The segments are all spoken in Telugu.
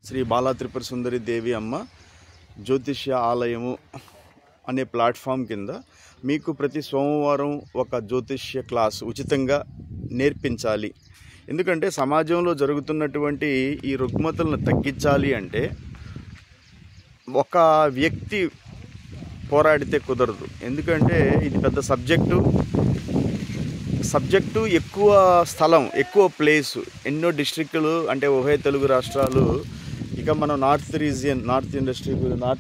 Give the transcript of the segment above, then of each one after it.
శ్రీ బాలా త్రిపుర సుందరి దేవి అమ్మ జ్యోతిష్య ఆలయము అనే ప్లాట్ఫామ్ కింద మీకు ప్రతి సోమవారం ఒక జ్యోతిష్య క్లాస్ ఉచితంగా నేర్పించాలి. ఎందుకంటే సమాజంలో జరుగుతున్నటువంటి ఈ రుగ్మతలను తగ్గించాలి అంటే ఒక వ్యక్తి పోరాడితే కుదరదు. ఎందుకంటే ఇది పెద్ద సబ్జెక్టు ఎక్కువ స్థలం, ఎక్కువ ప్లేసు, ఎన్నో డిస్ట్రిక్టులు, అంటే ఉభయ తెలుగు రాష్ట్రాలు. ఇక మనం నార్త్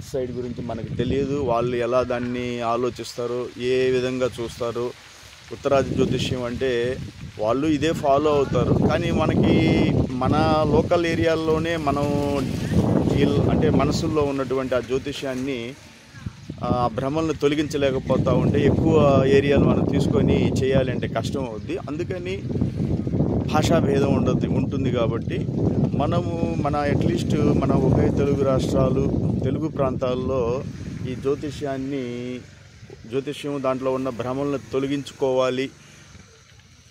సైడ్ గురించి మనకు తెలియదు. వాళ్ళు ఎలా దాన్ని ఆలోచిస్తారో, ఏ విధంగా చూస్తారో. ఉత్తరాది జ్యోతిష్యం అంటే వాళ్ళు ఇదే ఫాలో అవుతారు. కానీ మనకి మన లోకల్ ఏరియాల్లోనే మనం అంటే మనసుల్లో ఉన్నటువంటి ఆ జ్యోతిష్యాన్ని, ఆ భ్రమలను తొలగించలేకపోతూ ఉంటే ఎక్కువ ఏరియాలు మనం తీసుకొని చేయాలంటే కష్టం అవుద్ది. అందుకని భాషా భేదం ఉంటుంది కాబట్టి మన అట్లీస్ట్ మన ఉభయ తెలుగు రాష్ట్రాలు, తెలుగు ప్రాంతాల్లో ఈ జ్యోతిష్యం దాంట్లో ఉన్న భ్రమలను తొలగించుకోవాలి.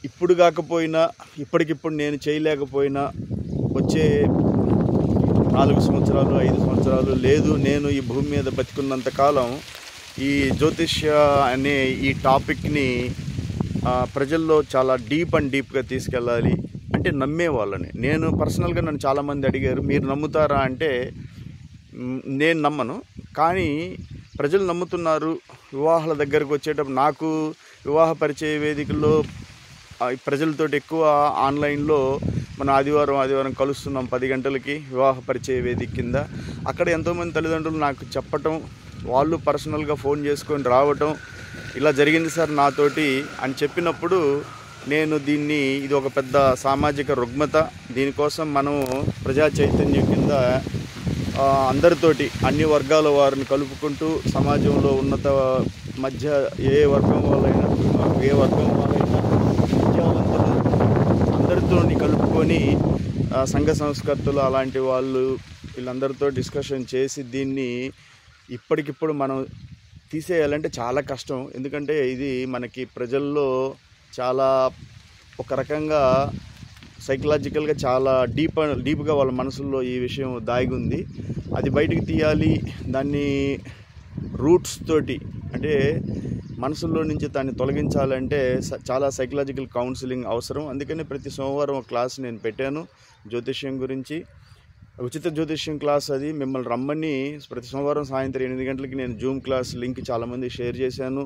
ఇప్పుడు కాకపోయినా ఇప్పటికిప్పుడు నేను చేయలేకపోయినా వచ్చే 4 సంవత్సరాలు 5 సంవత్సరాలు లేదు, నేను ఈ భూమి మీద బతికున్నంతకాలం ఈ జ్యోతిష్య అనే ఈ టాపిక్ని ప్రజల్లో చాలా డీప్గా తీసుకెళ్ళాలి. అంటే నమ్మే వాళ్ళని, నేను పర్సనల్గా నన్ను చాలామంది అడిగారు, మీరు నమ్ముతారా అంటే నేను నమ్మను, కానీ ప్రజలు నమ్ముతున్నారు. వివాహాల దగ్గరకు వచ్చేటప్పుడు నాకు వివాహ పరిచయ వేదికల్లో ప్రజలతోటి ఎక్కువ ఆన్లైన్లో మనం ఆదివారం కలుస్తున్నాం 10 గంటలకి వివాహ పరిచయ వేదిక కింద. అక్కడ ఎంతోమంది తల్లిదండ్రులు నాకు చెప్పటం, వాళ్ళు పర్సనల్గా ఫోన్ చేసుకొని రావటం, ఇలా జరిగింది సార్ నాతోటి అని చెప్పినప్పుడు నేను ఇది ఒక పెద్ద సామాజిక రుగ్మత. దీనికోసం మనం ప్రజా చైతన్యం కింద అందరితోటి, అన్ని వర్గాల వారిని కలుపుకుంటూ సమాజంలో ఉన్నత మధ్య ఏ వర్గం వాళ్ళైనా అందరితో కలుపుకొని సంఘ సంస్కర్తలు అలాంటి వాళ్ళు వీళ్ళందరితో డిస్కషన్ చేసి దీన్ని ఇప్పటికిప్పుడు మనం తీసేయాలంటే చాలా కష్టం. ఎందుకంటే ఇది మనకి ప్రజల్లో చాలా ఒక రకంగా సైకలాజికల్గా చాలా డీప్గా వాళ్ళ మనసుల్లో ఈ విషయం దాగి ఉంది. అది బయటికి తీయాలి. దాన్ని రూట్స్ తోటి, అంటే మనసుల్లో నుంచి దాన్ని తొలగించాలంటే చాలా సైకలాజికల్ కౌన్సిలింగ్ అవసరం. అందుకని ప్రతి సోమవారం ఒక క్లాస్ నేను పెట్టాను జ్యోతిష్యం గురించి, ఉచిత జ్యోతిష్యం క్లాస్. అది మిమ్మల్ని రమ్మని ప్రతి సోమవారం సాయంత్రం 8 గంటలకి నేను జూమ్ క్లాస్ లింక్ చాలామంది షేర్ చేశాను.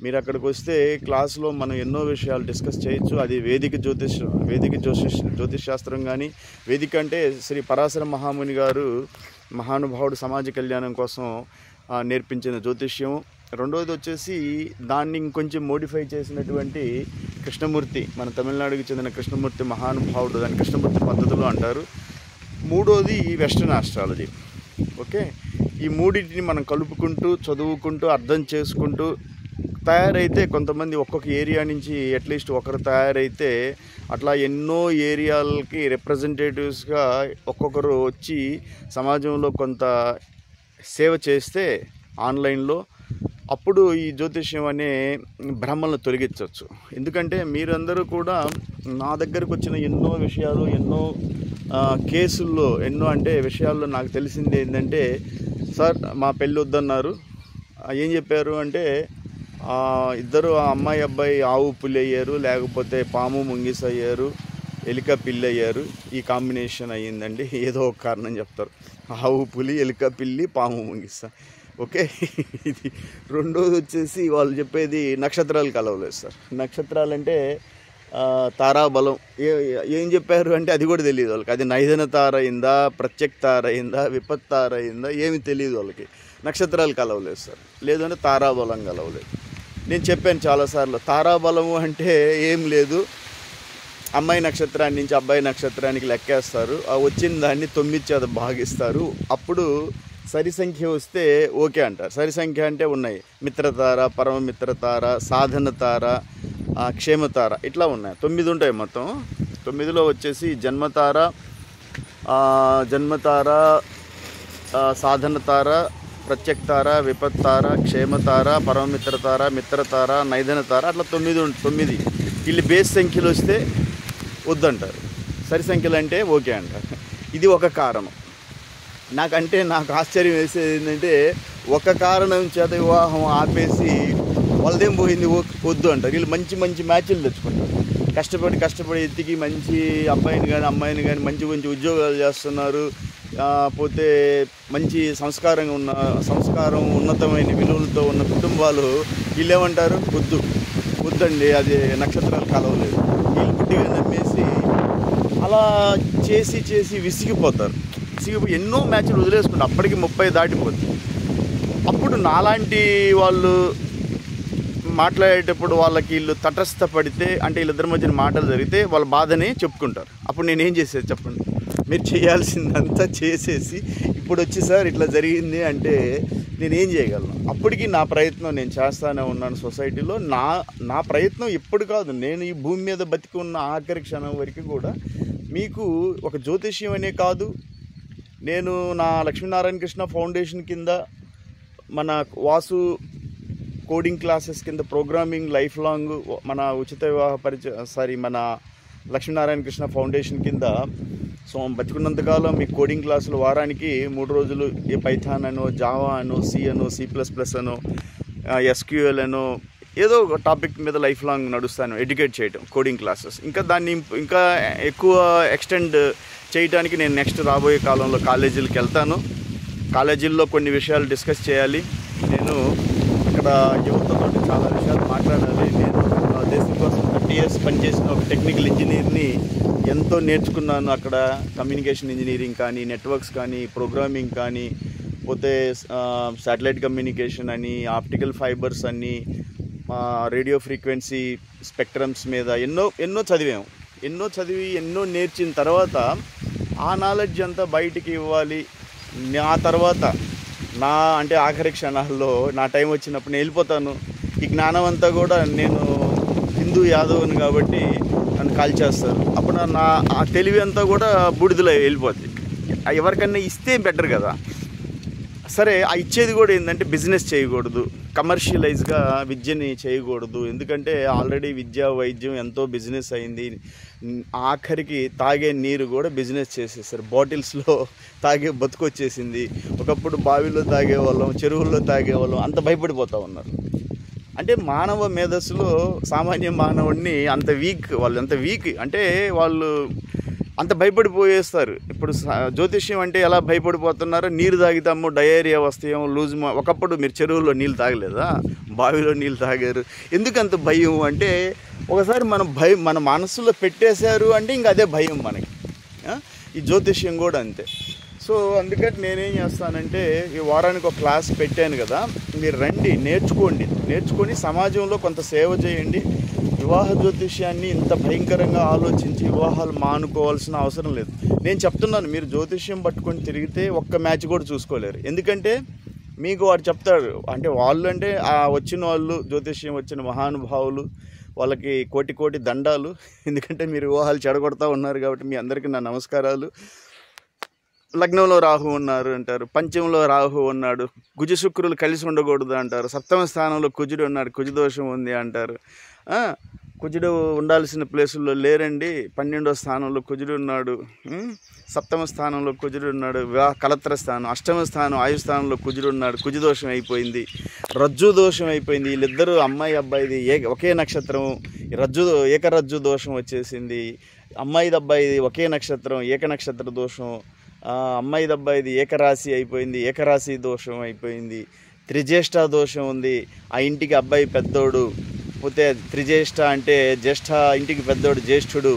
మీరు అక్కడికి వస్తే క్లాస్లో మనం ఎన్నో విషయాలు డిస్కస్ చేయొచ్చు. అది వేదిక జ్యోతిష్ శాస్త్రం కానీ, వేదిక అంటే శ్రీ పరాశర మహాముని గారు మహానుభావుడు సమాజ కళ్యాణం కోసం నేర్పించిన జ్యోతిష్యం. రెండవది వచ్చేసి దాన్ని ఇంకొంచెం మోడిఫై చేసినటువంటి కృష్ణమూర్తి, మన తమిళనాడుకి చెందిన కృష్ణమూర్తి మహానుభావుడు, దాన్ని కృష్ణమూర్తి పద్ధతులు అంటారు. మూడోది వెస్టర్న్ ఆస్ట్రాలజీ. ఓకే, ఈ మూడింటిని మనం కలుపుకుంటూ చదువుకుంటూ అర్థం చేసుకుంటూ తయారైతే, కొంతమంది ఒక్కొక్క ఏరియా నుంచి అట్లీస్ట్ ఒకరు తయారైతే అట్లా ఎన్నో ఏరియాలకి రిప్రజెంటేటివ్స్గా ఒక్కొక్కరు వచ్చి సమాజంలో కొంత సేవ చేస్తే ఆన్లైన్లో, అప్పుడు ఈ జ్యోతిష్యం అనే భ్రమలను తొలగించవచ్చు. ఎందుకంటే మీరందరూ కూడా నా దగ్గరకు వచ్చిన ఎన్నో విషయాలు, ఎన్నో కేసుల్లో, విషయాల్లో నాకు తెలిసింది ఏంటంటే, సార్ మా పెళ్ళి వద్దన్నారు. ఏం చెప్పారు అంటే, ఇద్దరు అమ్మాయి అబ్బాయి ఆవు పులి అయ్యారు, లేకపోతే పాము ముంగిస అయ్యారు, ఎలిక పిల్లి అయ్యారు, ఈ కాంబినేషన్ అయ్యిందండి. ఏదో ఒక కారణం చెప్తారు, ఆవు పులి, ఎలిక పిల్లి, పాము ముంగిస. ఓకే, ఇది. రెండోది వచ్చేసి వాళ్ళు చెప్పేది నక్షత్రాలు కలవలేదు సార్. నక్షత్రాలు అంటే తారాబలం ఏం చెప్పారు అంటే అది కూడా తెలియదు వాళ్ళకి. అది నైదన తార అయిందా, ప్రత్యక్ తార అయిందా, విపత్ తార అయిందా, ఏమి తెలియదు వాళ్ళకి. నక్షత్రాలు కలవలేదు సార్, లేదంటే తారాబలం కలవలేదు. నేను చెప్పాను చాలాసార్లు, తారాబలము అంటే ఏం లేదు, అమ్మాయి నక్షత్రాన్ని నుంచి అబ్బాయి నక్షత్రానికి లెక్కేస్తారు, వచ్చిన దాన్ని 9 చేత భాగిస్తారు, అప్పుడు సరి సంఖ్య వస్తే ఓకే అంటారు. సరి సంఖ్య అంటే ఉన్నాయి, మిత్రతార, పరమమిత్రతార, సాధన తార, క్షేమతార, ఇట్లా ఉన్నాయి. 9 ఉంటాయి మొత్తం. 9లో వచ్చేసి జన్మతార, సాధనతార, ప్రత్యక్తార, విపత్తార, క్షేమతార, పరమమిత్రతార, మిత్రతార, నైదనతార, అట్లా 9. వీళ్ళు బేస్ సంఖ్యలు వస్తే వద్దంటారు, సరి సంఖ్యలు అంటే ఓకే అంటారు. ఇది ఒక కారణం. నాకు ఆశ్చర్యం వేసేది ఏంటంటే ఒక కారణం చేత వివాహం ఆపేసి వాళ్ళదేం పోయింది వద్దు అంటారు. వీళ్ళు మంచి మంచి మ్యాచ్లు తెచ్చుకుంటారు. కష్టపడి ఎత్తికి మంచి అబ్బాయిని కానీ అమ్మాయిని కానీ మంచి మంచి ఉద్యోగాలు చేస్తున్నారు. పోతే మంచి సంస్కారం ఉన్నతమైన విలువలతో ఉన్న కుటుంబాలు వీళ్ళు ఏమంటారు, వద్దండి, అది నక్షత్రాలు కలవలేదు. వీళ్ళు గుడ్డిగా నమ్మేసి అలా చేసి విసిగిపోతారు. ఎన్నో మ్యాచ్లు వదిలేసుకుంటారు. అప్పటికి 30 దాటిపోతుంది. అప్పుడు నాలాంటి వాళ్ళు మాట్లాడేటప్పుడు వాళ్ళకి వీళ్ళు తటస్థపడితే, అంటే వీళ్ళిద్దరి మధ్యన మాటలు జరిగితే వాళ్ళ బాధని చెప్పుకుంటారు. అప్పుడు నేనేం చేసేది చెప్పండి? మీరు చేయాల్సిందంతా చేసేసి ఇప్పుడు వచ్చి సార్ ఇట్లా జరిగింది అంటే నేనేం చేయగలను? అప్పటికి నా ప్రయత్నం నేను చేస్తానే ఉన్నాను సొసైటీలో. నా ప్రయత్నం ఎప్పుడు కాదు, నేను ఈ భూమి మీద బతికి ఉన్న ఆఖరి క్షణం వరకు కూడా మీకు ఒక జ్యోతిష్యం అనే కాదు, నేను నా లక్ష్మీనారాయణ కృష్ణ ఫౌండేషన్ కింద మన వాసు కోడింగ్ క్లాసెస్ కింద ప్రోగ్రామింగ్ లైఫ్ లాంగ్ మన ఉచిత వివాహ మన లక్ష్మీనారాయణ కృష్ణ ఫౌండేషన్ కింద బతికున్నంతకాలం మీ కోడింగ్ క్లాసులు వారానికి 3 రోజులు ఏ పైథాన్ అనో, జావా అనో, C++ అనో, SQL అనో ఏదో ఒక టాపిక్ మీద లైఫ్ లాంగ్ నడుస్తాను ఎడ్యుకేట్ చేయటం కోడింగ్ క్లాసెస్. ఇంకా దాన్ని ఇంకా ఎక్కువ ఎక్స్టెండ్ చేయడానికి నేను నెక్స్ట్ రాబోయే కాలంలో కాలేజీలకు వెళ్తాను. కాలేజీల్లో కొన్ని విషయాలు డిస్కస్ చేయాలి. నేను అక్కడ యువతతో చాలా విషయాలు మాట్లాడాలి. నేను దేశం కోసం 30 years పనిచేసిన ఒక టెక్నికల్ ఇంజనీర్ని ఎంతో నేర్చుకున్నాను. అక్కడ కమ్యూనికేషన్ ఇంజనీరింగ్ కానీ, నెట్వర్క్స్ కానీ, ప్రోగ్రామింగ్ కానీ, పోతే శాటిలైట్ కమ్యూనికేషన్ అని, ఆప్టికల్ ఫైబర్స్ అని, రేడియో ఫ్రీక్వెన్సీ స్పెక్ట్రమ్స్ మీద ఎన్నో చదివి ఎన్నో నేర్చిన తర్వాత ఆ నాలెడ్జ్ అంతా బయటికి ఇవ్వాలి. ఆ తర్వాత అంటే ఆఖరి క్షణాల్లో నా టైం వచ్చినప్పుడు నేను వెళ్ళిపోతాను. ఈ జ్ఞానం అంతా కూడా నేను హిందూ యాదవ్ని కాబట్టి నన్ను కాల్ చేస్తారు. అప్పుడు ఆ తెలివి అంతా కూడా బూడిదలో వెళ్ళిపోద్ది. ఎవరికన్నా ఇస్తే బెటర్ కదా. సరే, ఆ ఇచ్చేది కూడా ఏంటంటే బిజినెస్ చేయకూడదు, కమర్షియలైజ్గా విద్యని చేయకూడదు. ఎందుకంటే ఆల్రెడీ విద్య వైద్యం ఎంతో బిజినెస్ అయింది. ఆఖరికి తాగే నీరు కూడా బిజినెస్ చేసేసారు. బాటిల్స్లో తాగే బతుకొచ్చేసింది. ఒకప్పుడు బావిలో తాగేవాళ్ళం, చెరువుల్లో తాగేవాళ్ళం, అంత భయపడిపోతూ ఉన్నారు. అంటే మానవ మేధస్సులో సామాన్య మానవుడిని అంత వీక్ అంటే వాళ్ళు అంత భయపడిపోయేస్తారు. ఇప్పుడు జ్యోతిష్యం అంటే ఎలా భయపడిపోతున్నారో, నీరు తాగితాము డయేరియా వస్తాయేమో, ఒకప్పుడు మీరు చెరువుల్లో నీళ్ళు తాగలేదా, బావిలో నీళ్ళు తాగారు, ఎందుకంత భయం అంటే ఒకసారి మన మనసులో పెట్టేశారు అంటే ఇంక అదే భయం మనకి. ఈ జ్యోతిష్యం కూడా అంతే. సో అందుకని నేనేం చేస్తానంటే ఈ వారానికి ఒక క్లాస్ పెట్టాను కదా, మీరు రండి, నేర్చుకొని సమాజంలో కొంత సేవ చేయండి. వివాహ జ్యోతిష్యాన్ని ఇంత భయంకరంగా ఆలోచించి వివాహాలు మానుకోవాల్సిన అవసరం లేదు. నేను చెప్తున్నాను, మీరు జ్యోతిష్యం పట్టుకొని తిరిగితే ఒక్క మ్యాచ్ కూడా చూసుకోలేరు. ఎందుకంటే మీకు వాడు చెప్తాడు, అంటే వాళ్ళు అంటే వచ్చిన వాళ్ళు జ్యోతిష్యం వచ్చిన మహానుభావులు, వాళ్ళకి కోటి దండాలు. ఎందుకంటే మీరు వివాహాలు చెడగొడతా ఉన్నారు కాబట్టి మీ అందరికీ నా నమస్కారాలు. లగ్నంలో రాహు ఉన్నారు అంటారు, పంచంలో రాహు ఉన్నాడు, కుజ శుక్రులు కలిసి ఉండకూడదు అంటారు, సప్తమ స్థానంలో కుజుడు ఉన్నాడు, కుజదోషం ఉంది అంటారు. కుజుడు ఉండాల్సిన ప్లేసుల్లో లేరండి, 12వ స్థానంలో కుజుడు ఉన్నాడు, సప్తమ స్థానంలో కుజుడు ఉన్నాడు, కలత్ర స్థానం, అష్టమ స్థానం ఆయుస్థానంలో కుజుడు ఉన్నాడు, కుజదోషం అయిపోయింది, రజ్జు దోషం అయిపోయింది. వీళ్ళిద్దరూ అమ్మాయి అబ్బాయిది ఒకే నక్షత్రం, ఏకరజ్జు దోషం వచ్చేసింది. అమ్మాయిది అబ్బాయిది ఒకే నక్షత్రం, ఏకనక్షత్ర దోషం. అమ్మాయిది అబ్బాయిది ఏకరాశి అయిపోయింది, ఏకరాశి దోషం అయిపోయింది. త్రిజ్యేష్ఠ దోషం ఉంది. ఆ ఇంటికి అబ్బాయి పెద్దోడు, పోతే త్రిజ్యేష్ఠ అంటే జ్యేష్ఠ ఇంటికి పెద్దోడు జ్యేష్ఠుడు,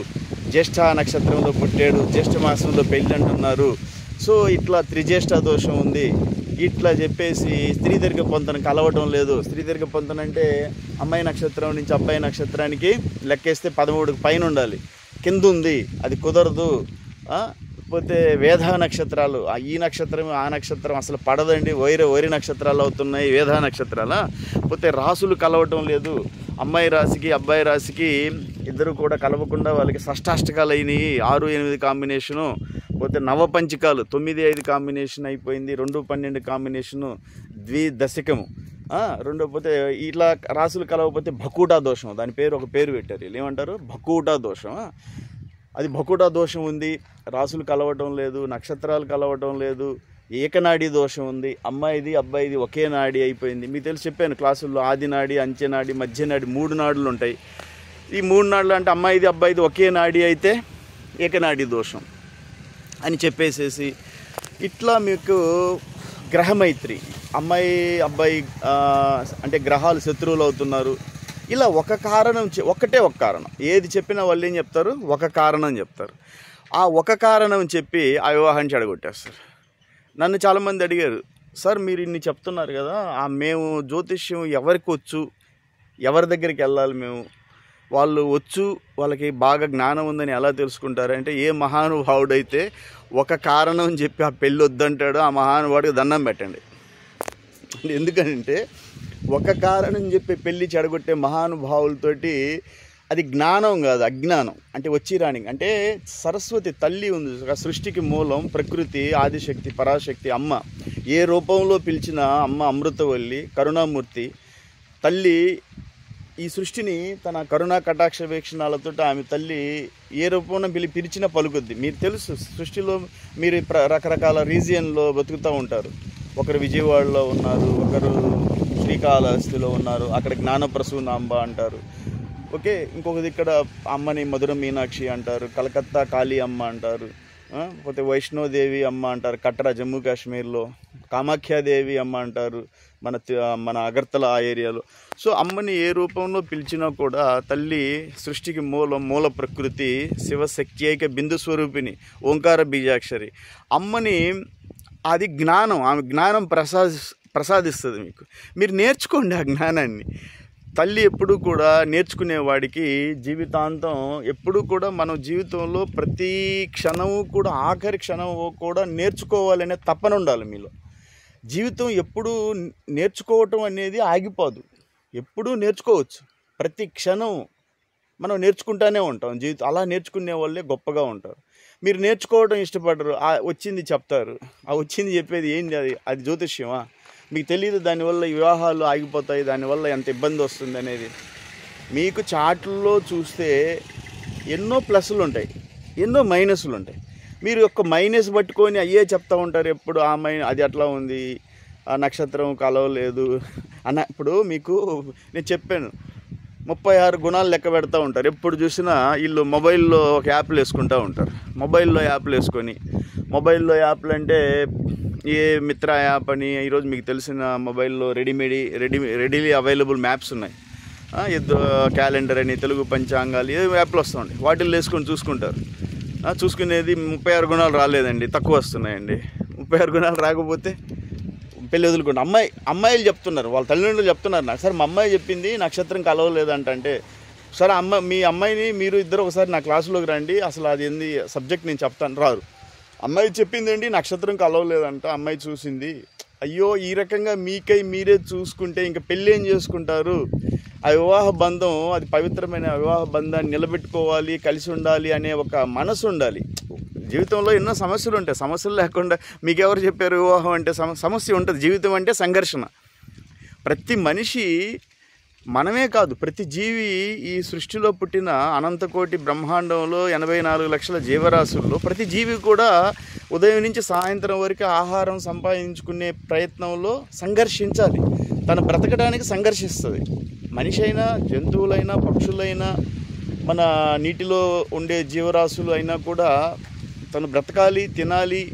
జ్యేష్ఠ నక్షత్రంలో పుట్టాడు, జ్యేష్ఠ మాసంలో పెళ్ళి అంటున్నారు. సో ఇట్లా త్రిజ్యేష్ఠ దోషం ఉంది. ఇట్లా చెప్పేసి స్త్రీ దీర్ఘ పొంతన కలవటం లేదు. స్త్రీ దీర్ఘ పొంతన అంటే అమ్మాయి నక్షత్రం నుంచి అబ్బాయి నక్షత్రానికి లెక్కేస్తే 13కి పైన ఉండాలి, కింద ఉంది, అది కుదరదు. పోతే వేధా నక్షత్రాలు, ఈ నక్షత్రం ఆ నక్షత్రం అసలు పడదండి, వైరి నక్షత్రాలు అవుతున్నాయి వేధా నక్షత్రాల. పోతే రాసులు కలవటం లేదు, అమ్మాయి రాశికి అబ్బాయి రాశికి ఇద్దరు కూడా కలవకుండా వాళ్ళకి షష్టాష్టకాలు అయినాయి, 6, 8 కాంబినేషను. పోతే నవపంచికాలు 9, 5 కాంబినేషన్ అయిపోయింది, 2, 12 కాంబినేషను, ద్విదశకము. పోతే ఇట్లా రాసులు కలవకపోతే భకూటా దోషం, దాని ఒక పేరు పెట్టారు, వీళ్ళు ఏమంటారు, భకూటా దోషం. అది భకూటా దోషం ఉంది, రాసులు కలవటం లేదు, నక్షత్రాలు కలవటం లేదు, ఏకనాడి దోషం ఉంది, అమ్మాయిది అబ్బాయిది ఒకే నాడి అయిపోయింది. మీకు తెలిసి చెప్పాను క్లాసుల్లో, ఆది నాడి, అంచెనాడి, మధ్య నాడి, 3 నాడులు ఉంటాయి. ఈ 3 నాడులు అంటే అమ్మాయిది అబ్బాయిది ఒకే నాడి అయితే ఏకనాడి దోషం అని చెప్పేసేసి ఇట్లా మీకు గ్రహమైత్రి, అమ్మాయి అబ్బాయి అంటే గ్రహాలు శత్రువులు అవుతున్నారు. ఇలా ఒక కారణం ఒకటే ఒక కారణం ఏది చెప్పినా వాళ్ళు ఏం చెప్తారు, ఒక కారణం చెప్తారు. ఆ ఒక కారణం చెప్పి ఆ వివాహాన్ని చెడగొట్టేస్తారు. నన్ను చాలామంది అడిగారు, సార్ మీరు ఇన్ని చెప్తున్నారు కదా, మేము జ్యోతిష్యం ఎవరికి వచ్చు, ఎవరి దగ్గరికి వెళ్ళాలి మేము, వాళ్ళు వచ్చు వాళ్ళకి బాగా జ్ఞానం ఉందని ఎలా తెలుసుకుంటారంటే, ఏ మహానుభావుడైతే ఒక కారణం చెప్పి ఆ పెళ్ళి వద్దంటాడో ఆ మహానుభావుడికి దండం పెట్టండి. ఎందుకంటే ఒక కారణం చెప్పి పెళ్ళి చెడగొట్టే మహానుభావులతోటి అది జ్ఞానం కాదు, అజ్ఞానం. అంటే వచ్చి రాని అంటే సరస్వతి తల్లి ఉంది, సృష్టికి మూలం ప్రకృతి, ఆదిశక్తి, పరాశక్తి అమ్మ. ఏ రూపంలో పిలిచినా అమ్మ అమృతవల్లి, కరుణామూర్తి తల్లి ఈ సృష్టిని తన కరుణా కటాక్ష వీక్షణాలతో ఆమె తల్లి ఏ రూపంలో పిలిచినా పలుకుద్ది. మీరు తెలుసు, సృష్టిలో మీరు రకరకాల రీజియన్లో బతుకుతూ ఉంటారు. ఒకరు విజయవాడలో ఉన్నారు, ఒకరు శ్రీకాళహస్తిలో ఉన్నారు, అక్కడ జ్ఞానప్రసూనాంబ అంటారు. ఓకే, ఇంకొకది ఇక్కడ అమ్మని మధుర మీనాక్షి అంటారు, కలకత్తా కాళీ అమ్మ అంటారు, పోతే వైష్ణోదేవి అమ్మ అంటారు కట్రా జమ్మూ కాశ్మీర్లో, కామాఖ్యాదేవి అమ్మ అంటారు మన అగర్తల ఆ ఏరియాలో. సో అమ్మని ఏ రూపంలో పిలిచినా కూడా తల్లి సృష్టికి మూల ప్రకృతి, శివశక్త్యైక బిందు స్వరూపిణి, ఓంకార బీజాక్షరి. అమ్మని అది జ్ఞానం, ఆమె జ్ఞానం ప్రసాదిస్తుంది మీకు. మీరు నేర్చుకోండి ఆ జ్ఞానాన్ని. తల్లి ఎప్పుడూ కూడా నేర్చుకునేవాడికి జీవితాంతం ఎప్పుడూ కూడా మనం జీవితంలో ప్రతి క్షణము కూడా, ఆఖరి క్షణము కూడా నేర్చుకోవాలనే తపన ఉండాలి మీలో. జీవితం ఎప్పుడూ నేర్చుకోవటం అనేది ఆగిపోదు, ఎప్పుడూ నేర్చుకోవచ్చు. ప్రతి క్షణం మనం నేర్చుకుంటూనే ఉంటాం జీవితం. అలా నేర్చుకునే వాళ్ళే గొప్పగా ఉంటారు. మీరు నేర్చుకోవడం ఇష్టపడరు, వచ్చింది చెప్తారు. ఆ వచ్చింది చెప్పేది ఏంటి, అది జ్యోతిష్యమా? మీకు తెలియదు దానివల్ల వివాహాలు ఆగిపోతాయి, దానివల్ల ఎంత ఇబ్బంది వస్తుంది అనేది. మీకు చాట్లలో చూస్తే ఎన్నో ప్లస్లు ఉంటాయి, ఎన్నో మైనస్లు ఉంటాయి. మీరు ఒక్క మైనస్ పట్టుకొని అయ్యే చెప్తూ ఉంటారు ఎప్పుడు. అది అట్లా ఉంది, ఆ నక్షత్రం కలవలేదు అన్న. ఇప్పుడు మీకు నేను చెప్పాను 36 గుణాలు లెక్క పెడతా ఉంటారు. ఎప్పుడు చూసినా వీళ్ళు మొబైల్లో ఒక యాప్లు వేసుకుంటూ ఉంటారు. మొబైల్లో యాప్లు వేసుకొని, మొబైల్లో యాప్లు అంటే ఏ మిత్ర యాప్ అని, ఈరోజు మీకు తెలిసిన మొబైల్లో రెడీలీ అవైలబుల్ మ్యాప్స్ ఉన్నాయి. క్యాలెండర్ అని, తెలుగు పంచాంగాలు, ఏ యాప్లు వస్తూ ఉంటాయి. వాటిల్లో వేసుకొని చూసుకుంటారు. చూసుకునేది 36 గుణాలు రాలేదండి, తక్కువ వస్తున్నాయండి. 36 గుణాలు రాకపోతే పెళ్ళి వదులుకోండి. అమ్మాయిలు చెప్తున్నారు, వాళ్ళ తల్లిదండ్రులు చెప్తున్నారు నాకు, సార్ మా అమ్మాయి చెప్పింది నక్షత్రం కలవలేదంటే, సరే మీ అమ్మాయిని మీరు ఇద్దరు ఒకసారి నా క్లాసులోకి రండి, అసలు అది ఏంది సబ్జెక్ట్ నేను చెప్తాను. రారు. అమ్మాయి చెప్పిందండి నక్షత్రం కలవలేదంట, అమ్మాయి చూసింది. అయ్యో, ఈ రకంగా మీరే చూసుకుంటే ఇంకా పెళ్ళి ఏం చేసుకుంటారు? ఆ వివాహ బంధం, అది పవిత్రమైన వివాహ బంధాన్ని నిలబెట్టుకోవాలి, కలిసి ఉండాలి అనే ఒక మనసు ఉండాలి. జీవితంలో ఎన్నో సమస్యలు ఉంటాయి, సమస్యలు లేకుండా మీకెవరు చెప్పారు వివాహం అంటే సమస్య ఉంటుంది. జీవితం అంటే సంఘర్షణ. ప్రతి మనిషి, మనమే కాదు ప్రతి జీవి, ఈ సృష్టిలో పుట్టిన అనంతకోటి బ్రహ్మాండంలో 84 లక్షల జీవరాశుల్లో ప్రతి జీవి కూడా ఉదయం నుంచి సాయంత్రం వరకు ఆహారం సంపాదించుకునే ప్రయత్నంలో సంఘర్షించాలి. తను బ్రతకడానికి సంఘర్షిస్తుంది. మనిషి అయినా, జంతువులైనా, పక్షులైనా, మన నీటిలో ఉండే జీవరాశులు అయినా కూడా తను బ్రతకాలి, తినాలి.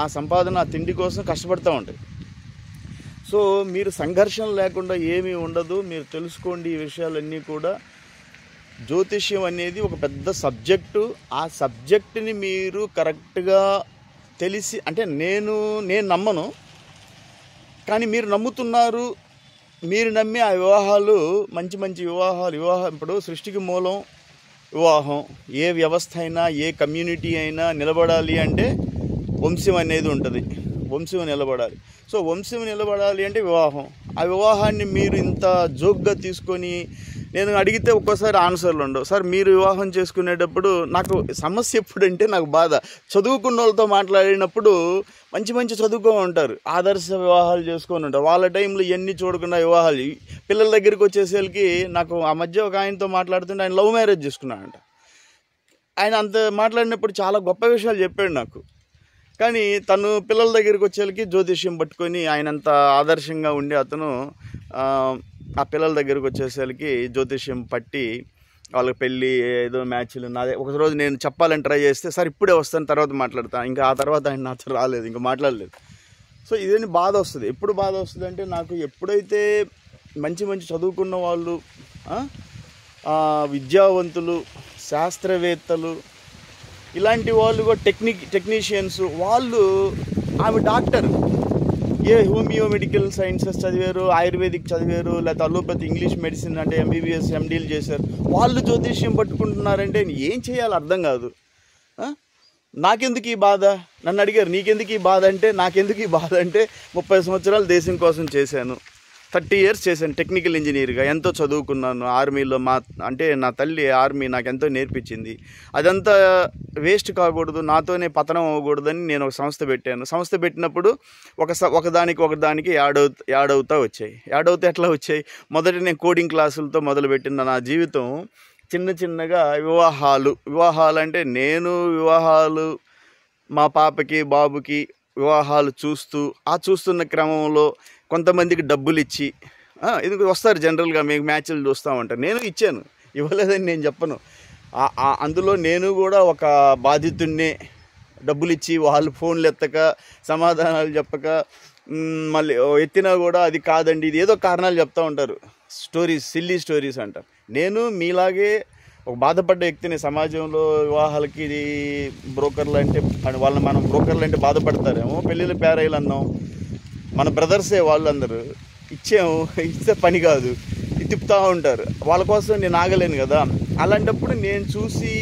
ఆ సంపాదన, ఆ తిండి కోసం కష్టపడుతూ ఉంటాయి. సో మీరు సంఘర్షణ లేకుండా ఏమీ ఉండదు. మీరు తెలుసుకోండి ఈ విషయాలన్నీ కూడా. జ్యోతిష్యం అనేది ఒక పెద్ద సబ్జెక్టు. ఆ సబ్జెక్టుని మీరు కరెక్ట్గా తెలిసి, అంటే నేను నమ్మను, కానీ మీరు నమ్ముతున్నారు. మీరు నమ్మి ఆ వివాహాలు, మంచి వివాహం ఇప్పుడు సృష్టికి మూలం వివాహం. ఏ వ్యవస్థ అయినా, ఏ కమ్యూనిటీ అయినా నిలబడాలి అంటే వంశం అనేది ఉంటుంది. వంశం నిలబడాలి. సో వంశం నిలబడాలి అంటే వివాహం. ఆ వివాహాన్ని మీరు ఇంత జోక్గా తీసుకొని, నేను అడిగితే ఒక్కోసారి ఆన్సర్లు ఉండవు. సార్ మీరు వివాహం చేసుకునేటప్పుడు నాకు సమస్య ఎప్పుడంటే, నాకు బాధ, చదువుకున్న వాళ్ళతో మాట్లాడినప్పుడు మంచి చదువుకొని ఉంటారు, ఆదర్శ వివాహాలు చేసుకొని ఉంటారు. వాళ్ళ టైంలో ఇవన్నీ చూడకుండా వివాహాలు. పిల్లల దగ్గరికి వచ్చేసరికి నాకు ఆ మధ్య ఒక ఆయనతో మాట్లాడుతుంటే, ఆయన లవ్ మ్యారేజ్ చేసుకున్నాడంట. ఆయన అంత మాట్లాడినప్పుడు చాలా గొప్ప విషయాలు చెప్పాడు నాకు. కానీ తను పిల్లల దగ్గరికి వచ్చేళ్ళకి జ్యోతిష్యం పట్టుకొని ఆయనంత ఆదర్శంగా ఉండే అతను ఆ పిల్లల దగ్గరికి వచ్చేసరికి జ్యోతిష్యం పట్టి వాళ్ళకి పెళ్ళి ఏదో మ్యాచ్లు నాదే. ఒకరోజు నేను చెప్పాలని ట్రై చేస్తే సార్ ఇప్పుడే వస్తాను తర్వాత మాట్లాడతాను, ఇంకా ఆ తర్వాత ఆయన నాతో రాలేదు, ఇంకా మాట్లాడలేదు. సో ఇదేంటి బాధ వస్తుంది. ఎప్పుడు బాధ వస్తుంది అంటే నాకు ఎప్పుడైతే మంచి మంచి చదువుకున్న వాళ్ళు, విద్యావంతులు, శాస్త్రవేత్తలు, ఇలాంటి వాళ్ళు కూడా టెక్నీషియన్స్, వాళ్ళు ఆమె డాక్టర్, హోమియో మెడికల్ సైన్సెస్ చదివారు, ఆయుర్వేదిక్ చదివారు, లేకపోతే అలోపతి ఇంగ్లీష్ మెడిసిన్ అంటే ఎంబీబీఎస్ ఎండీలు చేశారు, వాళ్ళు జ్యోతిష్యం పట్టుకుంటున్నారంటే ఏం చేయాలో అర్థం కాదు. నాకెందుకు ఈ బాధ? నన్ను అడిగారు నీకెందుకు ఈ బాధ అంటే, నాకెందుకు ఈ బాధ అంటే 30 సంవత్సరాలు దేశం కోసం చేశాను, 30 years చేశాను టెక్నికల్ ఇంజనీర్గా, ఎంతో చదువుకున్నాను, ఆర్మీలో అంటే నా తల్లి ఆర్మీ నాకు ఎంతో నేర్పించింది. అదంతా వేస్ట్ కాకూడదు, నాతోనే పతనం అవ్వకూడదని నేను ఒక సంస్థ పెట్టాను. సంస్థ పెట్టినప్పుడు ఒకదానికి యాడ్ అవుతా వచ్చాయి. యాడ్ అవుతా ఎట్లా వచ్చాయి? మొదట నేను కోడింగ్ క్లాసులతో మొదలుపెట్టిన నా జీవితం చిన్నగా వివాహాలు అంటే నేను వివాహాలు మా పాపకి బాబుకి వివాహాలు చూస్తున్న క్రమంలో కొంతమందికి డబ్బులు ఇచ్చి ఎందుకు వస్తారు జనరల్గా మీకు మ్యాచ్లు చూస్తామంటారు. నేను ఇచ్చాను, ఇవ్వలేదని నేను చెప్పను. అందులో నేను కూడా ఒక బాధితుడినే. డబ్బులు ఇచ్చి వాళ్ళు ఫోన్లు ఎత్తక సమాధానాలు చెప్పక మళ్ళీ ఎత్తినా కూడా అది కాదండి ఇది ఏదో కారణాలు చెప్తూ ఉంటారు, సిల్లీ స్టోరీస్ అంటారు. నేను మీలాగే ఒక బాధపడ్డ వ్యక్తిని. సమాజంలో వివాహాలకి ఇది బ్రోకర్లు అంటే మనం బ్రోకర్లు అంటే బాధపడతారేమో, పెళ్ళిళ్ళు పేరైలు అన్నాం, మన బ్రదర్సే వాళ్ళందరూ. ఇస్తే పని కాదు, తిప్పుతూ ఉంటారు. వాళ్ళ కోసం నేను ఆగలేను కదా. అలాంటప్పుడు నేను చూసి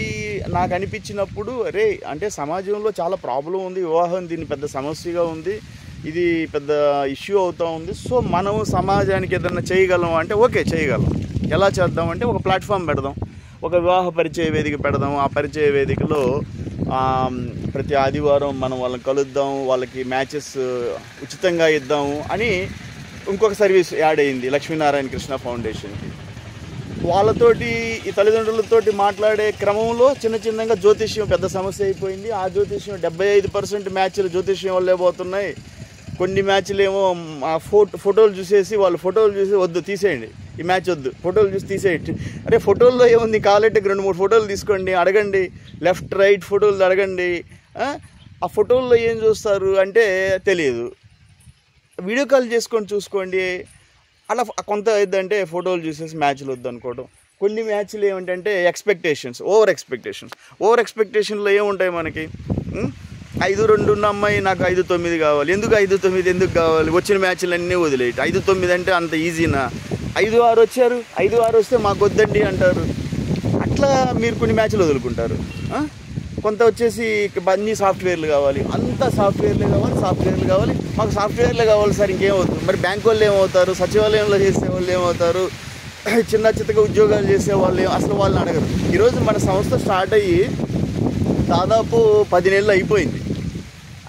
నాకు అనిపించినప్పుడు అరే అంటే సమాజంలో చాలా ప్రాబ్లం ఉంది, వివాహం దీన్ని పెద్ద సమస్యగా ఉంది, ఇది పెద్ద ఇష్యూ అవుతూ ఉంది. సో మనం సమాజానికి ఏదైనా చేయగలం అంటే ఓకే చేయగలం. ఎలా చేద్దాం అంటే ఒక ప్లాట్ఫామ్ పెడదాం, ఒక వివాహ పరిచయ వేదిక పెడదాం. ఆ పరిచయ వేదికలో ప్రతి ఆదివారం మనం వాళ్ళని కలుద్దాం, వాళ్ళకి మ్యాచెస్ ఉచితంగా ఇద్దాము అని ఇంకొక సర్వీస్ యాడ్ అయింది లక్ష్మీనారాయణ కృష్ణ ఫౌండేషన్కి. వాళ్ళతోటి ఈ తల్లిదండ్రులతోటి మాట్లాడే క్రమంలో చిన్నగా జ్యోతిష్యం పెద్ద సమస్య అయిపోయింది. ఆ జ్యోతిష్యం 75% మ్యాచ్లు జ్యోతిష్యం వల్లే పోతున్నాయి. కొన్ని మ్యాచ్లు ఏమో ఫోటోలు చూసేసి వాళ్ళు ఫోటోలు చూసి వద్దు తీసేయండి, ఈ మ్యాచ్ వద్దు, ఫోటోలు చూసి తీసేయండి. అరే ఫోటోల్లో ఏముంది, కావాలంటే 2-3 ఫోటోలు తీసుకోండి, అడగండి, లెఫ్ట్ రైట్ ఫోటోలు అడగండి. ఆ ఫోటోల్లో ఏం చూస్తారు అంటే తెలియదు, వీడియో కాల్ చేసుకొని చూసుకోండి. అలా కొంత ఏంటంటే ఫోటోలు చూసేసి మ్యాచ్లు వద్దు అనుకోవడం. కొన్ని మ్యాచ్లు ఏమిటంటే ఓవర్ ఎక్స్పెక్టేషన్లో ఏముంటాయి మనకి, 5-2 ఉన్న అమ్మాయి నాకు 5-9 కావాలి, ఎందుకు 5-9 ఎందుకు కావాలి, వచ్చిన మ్యాచ్లన్నీ వదిలేయట. 5-9 అంటే అంత ఈజీనా? 5-6 వచ్చారు, 5-6 వస్తే మాకు వద్దండి అంటారు. అట్లా మీరు కొన్ని మ్యాచ్లు వదులుకుంటారు. కొంత వచ్చేసి అన్ని సాఫ్ట్వేర్లు కావాలి, అంతా సాఫ్ట్వేర్లే కావాలి, మాకు సాఫ్ట్వేర్లే కావాలి సార్, ఇంకేం వద్దు. మరి బ్యాంక్ వాళ్ళు ఏమవుతారు, సచివాలయంలో చేసే వాళ్ళు ఏమవుతారు, చిన్నగా ఉద్యోగాలు చేసే వాళ్ళు అసలు వాళ్ళని అడగరు. ఈరోజు మన సంస్థ స్టార్ట్ అయ్యి దాదాపు 10 నెలలు అయిపోయింది.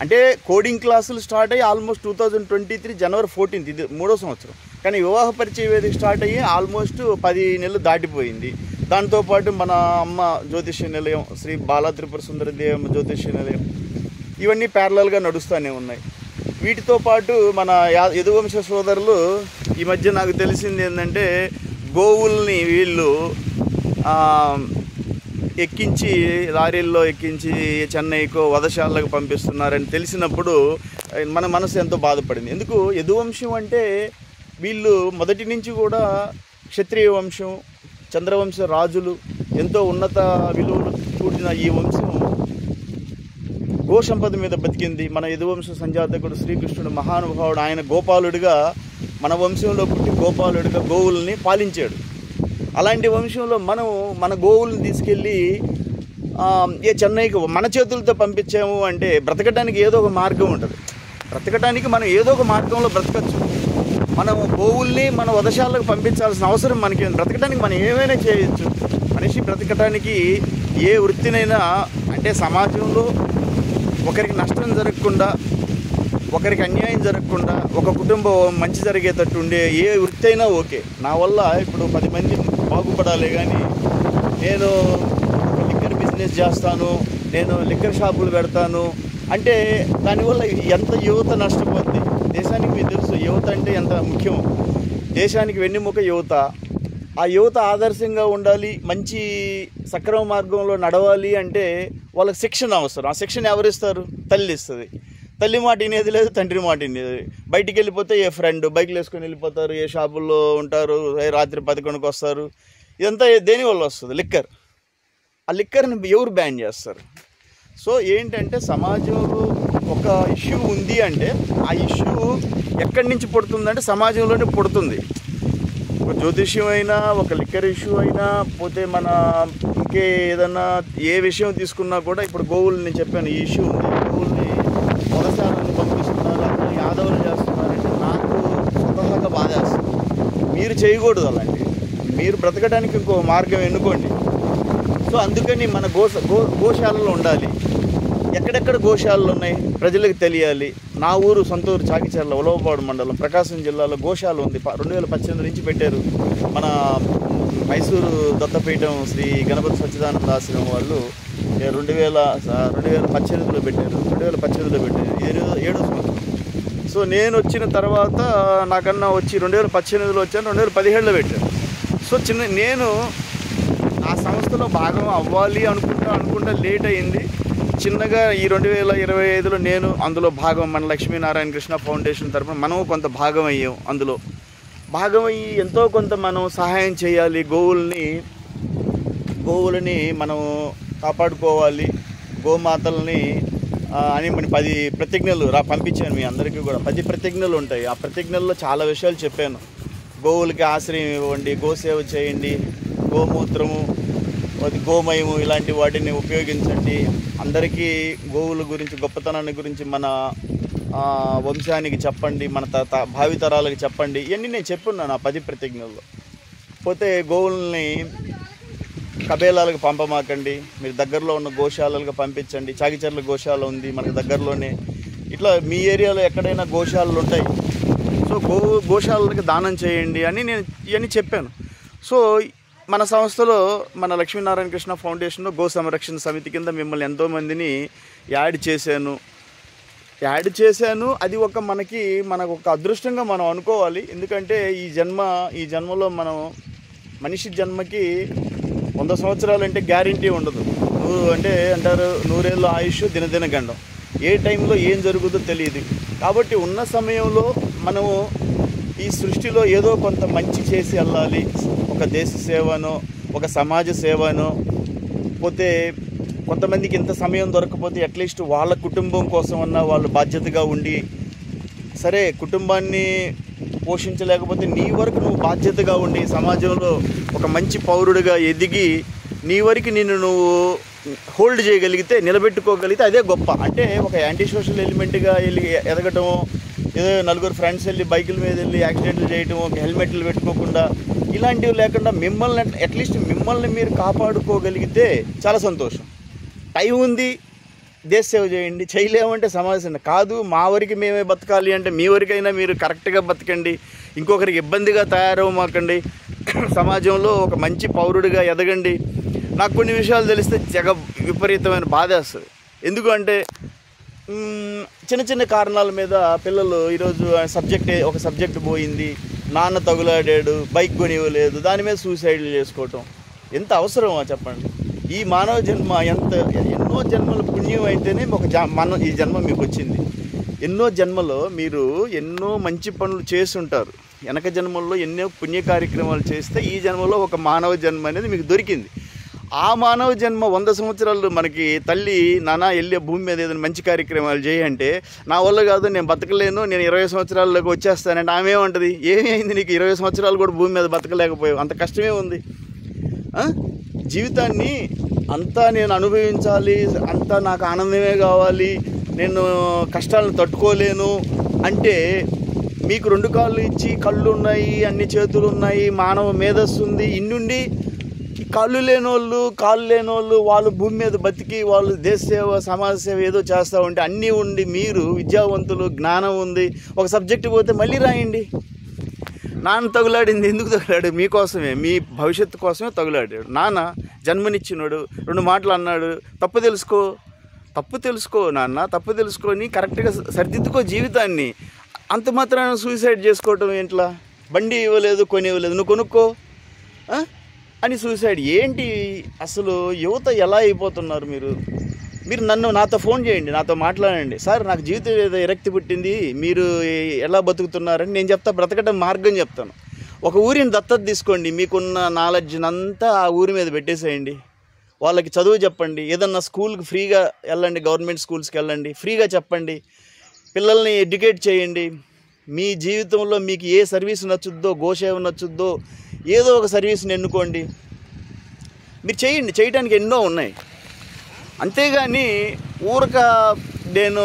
అంటే కోడింగ్ క్లాసులు స్టార్ట్ అయ్యి ఆల్మోస్ట్ 2023 January 14th, ఇది 3వ సంవత్సరం. కానీ వివాహ పరిచయ వేదిక స్టార్ట్ అయ్యి ఆల్మోస్ట్ 10 నెలలు దాటిపోయింది. దాంతోపాటు మన అమ్మ జ్యోతిష్య నిలయం, శ్రీ బాలా త్రిపుర సుందరి దేవి జ్యోతిష్య నిలయం, ఇవన్నీ ప్యారలల్గా నడుస్తూనే ఉన్నాయి. వీటితో పాటు మన యదువంశ సోదరులు ఈ మధ్య నాకు తెలిసింది ఏంటంటే గోవుల్ని వీళ్ళు ఎక్కించి లారీల్లో ఎక్కించి చెన్నైకో వధశాలకు పంపిస్తున్నారని తెలిసినప్పుడు మన మనసు ఎంతో బాధపడింది. ఎందుకు యదువంశం అంటే వీళ్ళు మొదటి నుంచి కూడా క్షత్రియ వంశం, చంద్రవంశ రాజులు, ఎంతో ఉన్నత విలువలు కూడిన ఈ వంశం గోసంపద మీద బతికింది. మన యదువంశ సంజాతకుడు శ్రీకృష్ణుడు మహానుభావుడు, ఆయన గోపాలుడిగా మన వంశంలో పుట్టి గోపాలుడిగా గోవుల్ని పాలించాడు. అలాంటి వంశంలో మనం మన గోవుల్ని తీసుకెళ్ళి చెన్నైకి మన చేతులతో పంపించాము అంటే బ్రతకడానికి ఏదో ఒక మార్గం ఉంటుంది. బ్రతకడానికి మనం ఏదో ఒక మార్గంలో బ్రతకచ్చు. మనం గోవుల్ని మన వధశాలకు పంపించాల్సిన అవసరం మనకి, బ్రతకడానికి మనం ఏమైనా చేయొచ్చు. మనిషి బ్రతకడానికి ఏ వృత్తినైనా అంటే సమాజంలో ఒకరికి నష్టం జరగకుండా, ఒకరికి అన్యాయం జరగకుండా, ఒక కుటుంబం మంచి జరిగేటట్టు ఉండే ఏ వృత్తి అయినా ఓకే. నా వల్ల ఇప్పుడు 10 మంది బాగుపడాలి, కానీ నేను లిక్కర్ బిజినెస్ చేస్తాను, నేను లిక్కర్ షాపులు పెడతాను, అంటే దానివల్ల ఎంత యువత నష్టపోద్ది. దేశానికి మీకు తెలుసు యువత అంటే ఎంత ముఖ్యం. దేశానికి వెన్నెముక యువత. ఆ యువత ఆదర్శంగా ఉండాలి, మంచి సక్రమ మార్గంలో నడవాలి అంటే వాళ్ళకి శిక్షణ అవసరం. ఆ శిక్షణ ఎవరిస్తారు? తల్లి ఇస్తుంది. తల్లి మాట వినేది లేదు, తండ్రి మాట వినేది. బయటికి వెళ్ళిపోతే ఏ ఫ్రెండ్ బైక్లు వేసుకొని వెళ్ళిపోతారు, ఏ షాపుల్లో ఉంటారు, రాత్రి 11కి వస్తారు. ఇదంతా దేనివల్ల వస్తుంది? లిక్కర్. ఆ లిక్కర్ని ఎవరు బ్యాన్ చేస్తారు? సో ఏంటంటే సమాజంలో ఒక ఇష్యూ ఉంది అంటే ఆ ఇష్యూ ఎక్కడి నుంచి పుడుతుందంటే సమాజంలోనే పుడుతుంది. ఒక జ్యోతిష్యం అయినా, ఒక లిక్కర్ ఇష్యూ అయినా, పోతే మన ఇంకే ఏదన్నా ఏ విషయం తీసుకున్నా కూడా, ఇప్పుడు గోవులు నేను చెప్పాను ఈ ఇష్యూ ఉంది. గోవుల్ని మొదసాలను పంపిస్తున్నారు, అందరూ యాదవులు చేస్తున్నారంటే నాకు స్వతహాగా బాధేస్తుంది. మీరు చేయకూడదు అలాంటివి. మీరు బ్రతకడానికి ఇంకో మార్గం ఎన్నుకోండి. సో అందుకని మన గోశాలలో ఉండాలి. ఎక్కడెక్కడ గోశాలలు ఉన్నాయి ప్రజలకు తెలియాలి. నా ఊరు సొంత ఊరు చాకిచర్ల, ఉలవపాడు మండలం, ప్రకాశం జిల్లాలో గోశాల ఉంది. 2018 నుంచి పెట్టారు. మన మైసూరు దత్తపీఠం శ్రీ గణపతి సచ్చిదానంద ఆశ్రమం వాళ్ళు 2018లో పెట్టారు. 2018లో పెట్టారు. ఇది 7వ సంవత్సరం. సో నేను వచ్చిన తర్వాత నాకన్నా వచ్చి 2018లో వచ్చాను, 2017లో పెట్టాను. సో నేను ఆ సంస్థలో భాగం అవ్వాలి అనుకుంటా లేట్ అయింది. చిన్నగా ఈ 2025లో నేను అందులో భాగం, మన లక్ష్మీనారాయణ కృష్ణ ఫౌండేషన్ తరఫున మనం కొంత భాగం అయ్యాం. అందులో భాగమయ్యి ఎంతో కొంత మనం సహాయం చేయాలి. గోవులని మనం కాపాడుకోవాలి. గోమాతల్ని అని మన 10 ప్రతిజ్ఞలు పంపించాను మీ అందరికీ కూడా. 10 ప్రతిజ్ఞలు ఉంటాయి. ఆ ప్రతిజ్ఞల్లో చాలా విషయాలు చెప్పాను. గోవులకి ఆశ్రయం ఇవ్వండి, గోసేవ చేయండి, గోమూత్రము, గోమయము ఇలాంటి వాటిని ఉపయోగించండి. అందరికీ గోవుల గురించి, గొప్పతనాన్ని గురించి మన వంశానికి చెప్పండి, మన భావితరాలకు చెప్పండి. ఇవన్నీ నేను చెప్పున్నాను ఆ 10 ప్రతిజ్ఞల్లో. పోతే గోవుల్ని కబేలాలకు పంపమాకండి, మీరు దగ్గరలో ఉన్న గోశాలలకు పంపించండి. చాకిచర్ల గోశాల ఉంది మనకు దగ్గరలోనే. ఇట్లా మీ ఏరియాలో ఎక్కడైనా గోశాలలు ఉంటాయి. సో గోశాలకి దానం చేయండి అని నేను ఇవన్నీ చెప్పాను. సో మన సంస్థలో, మన లక్ష్మీనారాయణ కృష్ణ ఫౌండేషన్లో గో సంరక్షణ సమితి కింద మిమ్మల్ని ఎంతోమందిని యాడ్ చేశాను. అది మనకు ఒక అదృష్టంగా మనం అనుకోవాలి. ఎందుకంటే ఈ జన్మలో మనం మనిషి జన్మకి 100 సంవత్సరాలు అంటే గ్యారంటీ ఉండదు. అంటారు 100 ఏళ్ళ ఆయుష్ దినదిన గండం. ఏ టైంలో ఏం జరుగుతుందో తెలియదు. కాబట్టి ఉన్న సమయంలో మనము ఈ సృష్టిలో ఏదో కొంత మంచి చేసి వెళ్ళాలి. ఒక దేశ సేవనో, ఒక సమాజ సేవనో, పోతే కొంతమందికి ఇంత సమయం దొరకకపోతే అట్లీస్ట్ వాళ్ళ కుటుంబం కోసమన్నా వాళ్ళు బాధ్యతగా ఉండి, సరే కుటుంబాన్ని పోషించలేకపోతే నీ వరకు నువ్వు బాధ్యతగా ఉండి సమాజంలో ఒక మంచి పౌరుడిగా ఎదిగి నీ వరకు నువ్వు హోల్డ్ చేయగలిగితే, నిలబెట్టుకోగలిగితే అదే గొప్ప. అంటే ఒక యాంటీ సోషల్ ఎలిమెంట్గా ఎదగటము, ఏదో 4 ఫ్రెండ్స్ వెళ్ళి బైకుల మీద వెళ్ళి యాక్సిడెంట్లు చేయటము, హెల్మెట్లు పెట్టుకోకుండా, ఇలాంటివి లేకుండా అట్లీస్ట్ మిమ్మల్ని మీరు కాపాడుకోగలిగితే చాలా సంతోషం. టైం ఉంది, దేశ సేవ చేయండి. చేయలేమంటే సమాజం కాదు, మా వరకు మేమే బతకాలి అంటే మీ వరకైనా మీరు కరెక్ట్గా బతకండి. ఇంకొకరికి ఇబ్బందిగా తయారవ్వమాకండి. సమాజంలో ఒక మంచి పౌరుడిగా ఎదగండి. నాకు కొన్ని విషయాలు తెలిస్తే విపరీతమైన బాధ వస్తుంది. ఎందుకంటే చిన్న చిన్న కారణాల మీద పిల్లలు ఈరోజు ఒక సబ్జెక్ట్ పోయింది, నాన్న తగులాడాడు, బైక్ కొనివ్వలేదు, దాని మీద సూసైడ్లు చేసుకోవటం ఎంత అవసరమో చెప్పండి. ఈ మానవ జన్మ ఎన్నో జన్మల పుణ్యం అయితేనే ఈ జన్మ మీకు వచ్చింది. ఎన్నో జన్మలో మీరు ఎన్నో మంచి పనులు చేస్తుంటారు. వెనక జన్మల్లో ఎన్నో పుణ్య కార్యక్రమాలు చేస్తే ఈ జన్మలో ఒక మానవ జన్మ అనేది మీకు దొరికింది. ఆ మానవ జన్మ 100 సంవత్సరాలు మనకి తల్లి నాన్న వెళ్ళే భూమి మీద ఏదైనా మంచి కార్యక్రమాలు చేయంటే, నా వల్ల కాదు, నేను బతకలేను, నేను 20 సంవత్సరాల్లోకి వచ్చేస్తానంటే ఆమె ఏమంటుంది? ఏమైంది నీకు 20 సంవత్సరాలు కూడా భూమి మీద బతకలేకపోయావు, అంత కష్టమే ఉంది. జీవితాన్ని అంతా నేను అనుభవించాలి, అంతా నాకు ఆనందమే కావాలి, నేను కష్టాలను తట్టుకోలేను అంటే మీకు 2 కాళ్ళు ఇచ్చి, కళ్ళు ఉన్నాయి, అన్ని చేతులు ఉన్నాయి, మానవ మేధస్సు ఉంది, ఇన్నుండి కాళ్ళు లేనోళ్ళు వాళ్ళు భూమి మీద బతికి వాళ్ళు దేశ సేవ, సమాజ సేవ ఏదో చేస్తూ ఉంటే, అన్నీ ఉండి మీరు విద్యావంతులు, జ్ఞానం ఉంది, ఒక సబ్జెక్టు పోతే మళ్ళీ రాయండి. నాన్న తగులాడింది ఎందుకు తగులాడు? మీకోసమే, మీ భవిష్యత్తు కోసమే తగులాడాడు. నాన్న జన్మనిచ్చినాడు, 2 మాటలు అన్నాడు, తప్పు తెలుసుకో, తప్పు తెలుసుకో నాన్న, తప్పు తెలుసుకొని కరెక్ట్గా సరిదిద్దుకో జీవితాన్ని. అంత మాత్రాన సూసైడ్ చేసుకోవటం ఏంట్లా? బండి ఇవ్వలేదు, కొని ఇవ్వలేదు, నువ్వు కొనుక్కో అని సూసైడ్ ఏంటి? అసలు యువత ఎలా అయిపోతున్నారు? మీరు నాతో ఫోన్ చేయండి, నాతో మాట్లాడండి. సార్ నాకు జీవితం ఏదో విరక్తి పుట్టింది, మీరు ఎలా బతుకుతున్నారని నేను చెప్తా, బ్రతకడం మార్గం చెప్తాను. ఒక ఊరిని దత్తత తీసుకోండి, మీకున్న నాలెడ్జ్నంతా ఆ ఊరి మీద పెట్టేసేయండి. వాళ్ళకి చదువు చెప్పండి, ఏదన్నా స్కూల్కి ఫ్రీగా వెళ్ళండి, గవర్నమెంట్ స్కూల్స్కి వెళ్ళండి, ఫ్రీగా చెప్పండి, పిల్లల్ని ఎడ్యుకేట్ చేయండి. మీ జీవితంలో మీకు ఏ సర్వీస్ నచ్చుద్దో, గోసేవ నచ్చుద్దో, ఏదో ఒక సర్వీస్ని ఎన్నుకోండి. మీరు చేయండి, చేయడానికి ఎన్నో ఉన్నాయి. అంతేగాని ఊరక నేను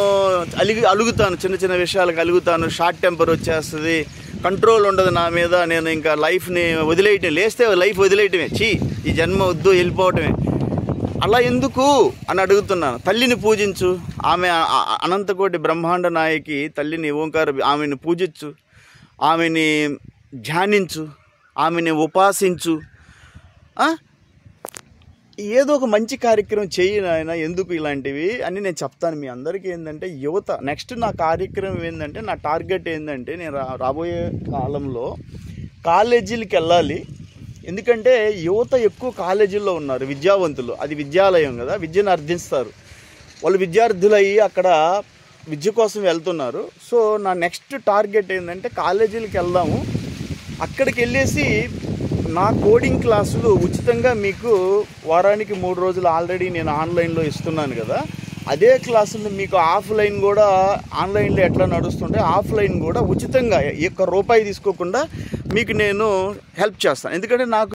అలుగుతాను, చిన్న చిన్న విషయాలకు అలుగుతాను, షార్ట్ టెంపర్ వచ్చేస్తుంది, కంట్రోల్ ఉండదు నా మీద, నేను ఇంకా లైఫ్ని వదిలేయటం, లేస్తే లైఫ్ వదిలేయటమే, ఈ జన్మ వద్దు, వెళ్ళిపోవటమే. అలా ఎందుకు అని అడుగుతున్నాను. తల్లిని పూజించు, ఆమె అనంతకోటి బ్రహ్మాండ నాయకి తల్లిని ఆమెను పూజించు, ఆమెని ధ్యానించు, ఆమెని ఉపాసించు. ఏదో ఒక మంచి కార్యక్రమం చెయ్యి నాయన, ఎందుకు ఇలాంటివి అని నేను చెప్తాను మీ అందరికీ. ఏంటంటే యువత నెక్స్ట్ నా కార్యక్రమం ఏంటంటే, నా టార్గెట్ ఏంటంటే, నేను రాబోయే కాలంలో కాలేజీలకు వెళ్ళాలి. ఎందుకంటే యువత ఎక్కువ కాలేజీల్లో ఉన్నారు, విద్యావంతులు, అది విద్యాలయం కదా, విద్యను అర్థిస్తారు. వాళ్ళు విద్యార్థులయ్యి అక్కడ విద్య కోసం వెళ్తున్నారు. సో నా నెక్స్ట్ టార్గెట్ ఏంటంటే కాలేజీలకు వెళ్దాము, అక్కడికి వెళ్ళేసి నా కోడింగ్ క్లాసులు ఉచితంగా మీకు వారానికి 3 రోజులు ఆల్రెడీ నేను ఆన్లైన్లో ఇస్తున్నాను కదా, అదే క్లాసులు మీకు ఆఫ్లైన్ కూడా, ఆన్లైన్లో ఎట్లా నడుస్తుంటే ఆఫ్లైన్ కూడా ఉచితంగా 1 రూపాయి తీసుకోకుండా మీకు నేను హెల్ప్ చేస్తాను. ఎందుకంటే నాకు